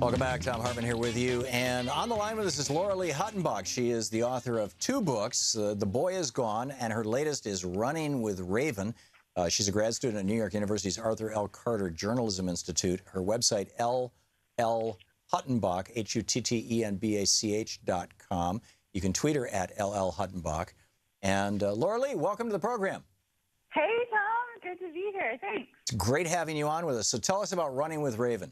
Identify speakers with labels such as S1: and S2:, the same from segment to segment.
S1: Welcome back. Thom Hartmann here with you. And on the line with us is Laura Lee Huttenbach. She is the author of two books, The Boy Is Gone, and her latest is Running with Raven. She's a grad student at New York University's Arthur L. Carter Journalism Institute. Her website, LL Huttenbach, HUTTENBACH.com. You can tweet her at LL Huttenbach. And Laura Lee, welcome to the program.
S2: Hey, Tom. Good to be here. Thanks.
S1: It's great having you on with us. So tell us about Running with Raven.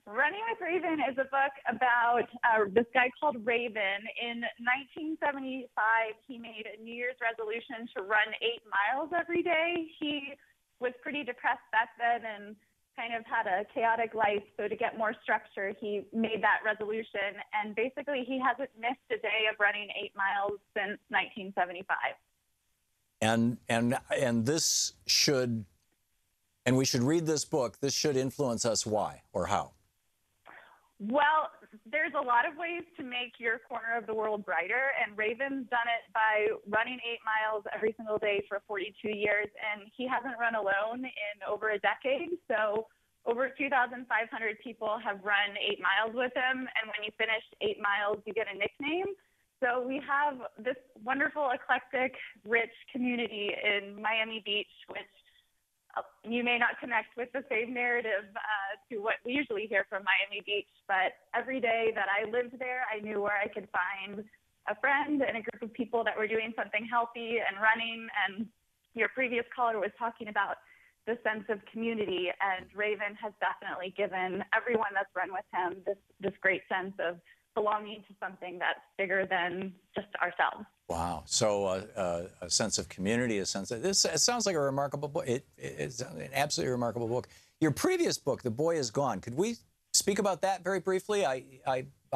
S2: Running with Raven is a book about this guy called Raven. In 1975, he made a New Year's resolution to run 8 miles every day. He was pretty depressed back then and kind of had a chaotic life. So to get more structure, he made that resolution. And basically, he hasn't missed a day of running 8 miles since 1975. And
S1: this should, and we should read this book. This should influence us. Why or how?
S2: Well, there's a lot of ways to make your corner of the world brighter, and Raven's done it by running 8 miles every single day for 42 years, and he hasn't run alone in over a decade. So over 2,500 people have run 8 miles with him, and when you finish 8 miles, you get a nickname. So we have this wonderful, eclectic, rich community in Miami Beach, which you may not connect with the same narrative to what we usually hear from Miami Beach, but every day that I lived there, I knew where I could find a friend and a group of people that were doing something healthy and running. And your previous caller was talking about the sense of community, and Raven has definitely given everyone that's run with him this great sense of belonging to something that's bigger than just ourselves.
S1: Wow. So a sense of community, a sense of this. It sounds like a remarkable book. It's an absolutely remarkable book. Your previous book, The Boy Is Gone. Could we speak about that very briefly? I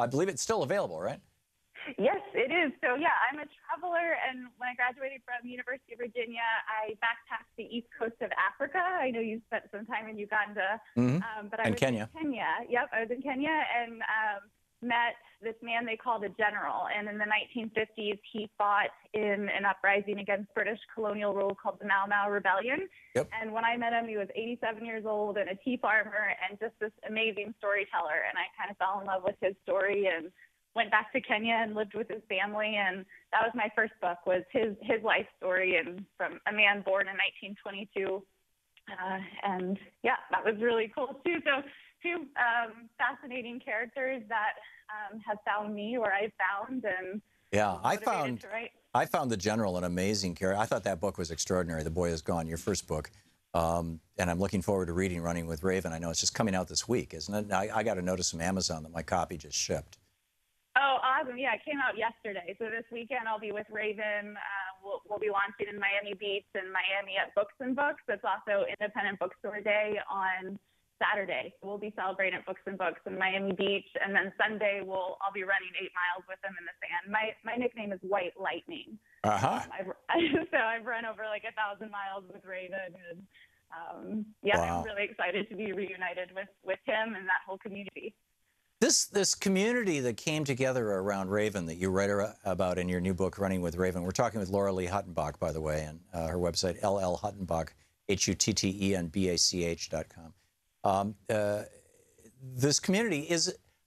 S1: believe it's still available, right?
S2: Yes, it is. So yeah, I'm a traveler, and when I graduated from the University of Virginia, I backpacked the east coast of Africa. I know you spent some time in Uganda, but I was
S1: Kenya.
S2: in Kenya. Yep, I was in Kenya and met this man they called a general, and in the 1950s he fought in an uprising against British colonial rule called the Mau Mau Rebellion.
S1: Yep.
S2: And when I met him, he was 87 years old and a tea farmer and just this amazing storyteller, and I kind of fell in love with his story and went back to Kenya and lived with his family, and that was my first book, was his life story, and from a man born in 1922. And yeah, that was really cool too. So two fascinating characters that have found me, or I've found, and
S1: yeah, I found the general an amazing character. I thought that book was extraordinary. The Boy Is Gone, your first book, and I'm looking forward to reading Running with Raven. I know it's just coming out this week, isn't it? I got a notice from Amazon that my copy just shipped.
S2: Oh, awesome! Yeah, it came out yesterday. So this weekend I'll be with Raven. We'll be launching in Miami Beach and Miami at Books and Books. It's also Independent Bookstore Day on Saturday. We'll be celebrating at Books and Books in Miami Beach, and then Sunday I'll be running 8 miles with him in the sand. My nickname is White Lightning. So I've run over like 1,000 miles with Raven, and yeah, wow. I'm really excited to be reunited with him and that whole community.
S1: This community that came together around Raven that you write about in your new book, Running with Raven. We're talking with Laura Lee Huttenbach, by the way, and her website, LL Huttenbach, HUTTENBACH.com. This community,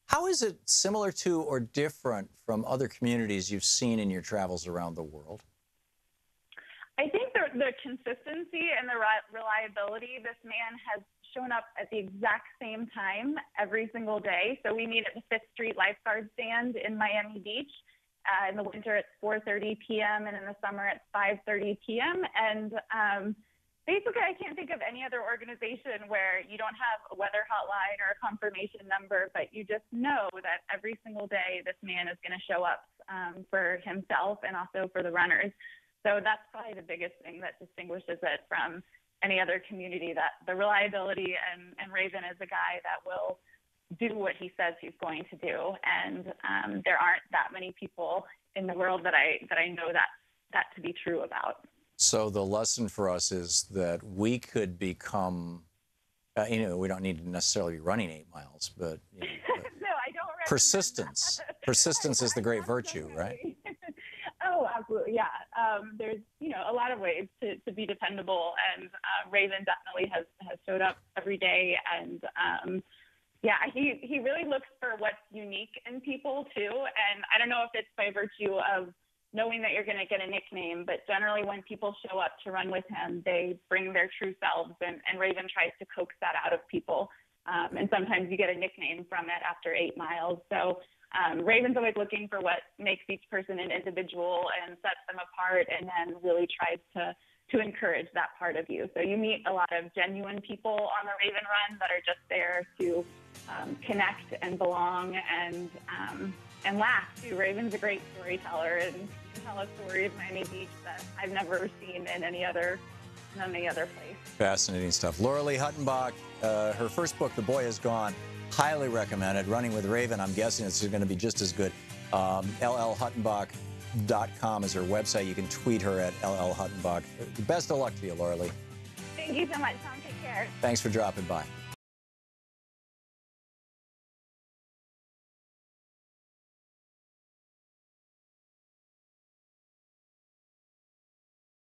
S1: how is it similar to or different from other communities you've seen in your travels around the world?
S2: I think the consistency and the reliability. This man has shown up at the exact same time every single day. So we meet at the 5th Street Lifeguard Stand in Miami Beach. In the winter, it's 4:30 p.m. and in the summer, it's 5:30 p.m. And basically, I can't think of any other organization where you don't have a weather hotline or a confirmation number, but you just know that every single day this man is going to show up for himself and also for the runners. So that's probably the biggest thing that distinguishes it from any other community, that the reliability, and Raven is a guy that will do what he says he's going to do. And there aren't that many people in the world that I know that to be true about.
S1: So the lesson for us is that we could become, we don't need to necessarily be running 8 miles, but
S2: no, I don't.
S1: Persistence. Persistence is the great virtue, right?
S2: Oh, absolutely, yeah. There's, a lot of ways to be dependable, and Raven definitely has showed up every day, and Yeah, he really looks for what's unique in people too. And I don't know if it's by virtue of knowing that you're going to get a nickname, but generally when people show up to run with him, they bring their true selves, and Raven tries to coax that out of people. And sometimes you get a nickname from it after 8 miles. So Raven's always looking for what makes each person an individual and sets them apart, and then really tries to encourage that part of you. So you meet a lot of genuine people on the Raven Run that are just there to connect and belong and laugh too. Raven's a great storyteller, and he can tell a story of Miami Beach that I've never seen in any other place.
S1: Fascinating stuff. Laura Lee Huttenbach, her first book, The Boy Is Gone, highly recommended. Running with Raven, I'm guessing it's going to be just as good. LLHuttenbach.com is her website. You can tweet her at LLHuttenbach. Best of luck to you, Laura Lee.
S2: Thank you so much, Tom. Take care.
S1: Thanks for dropping by.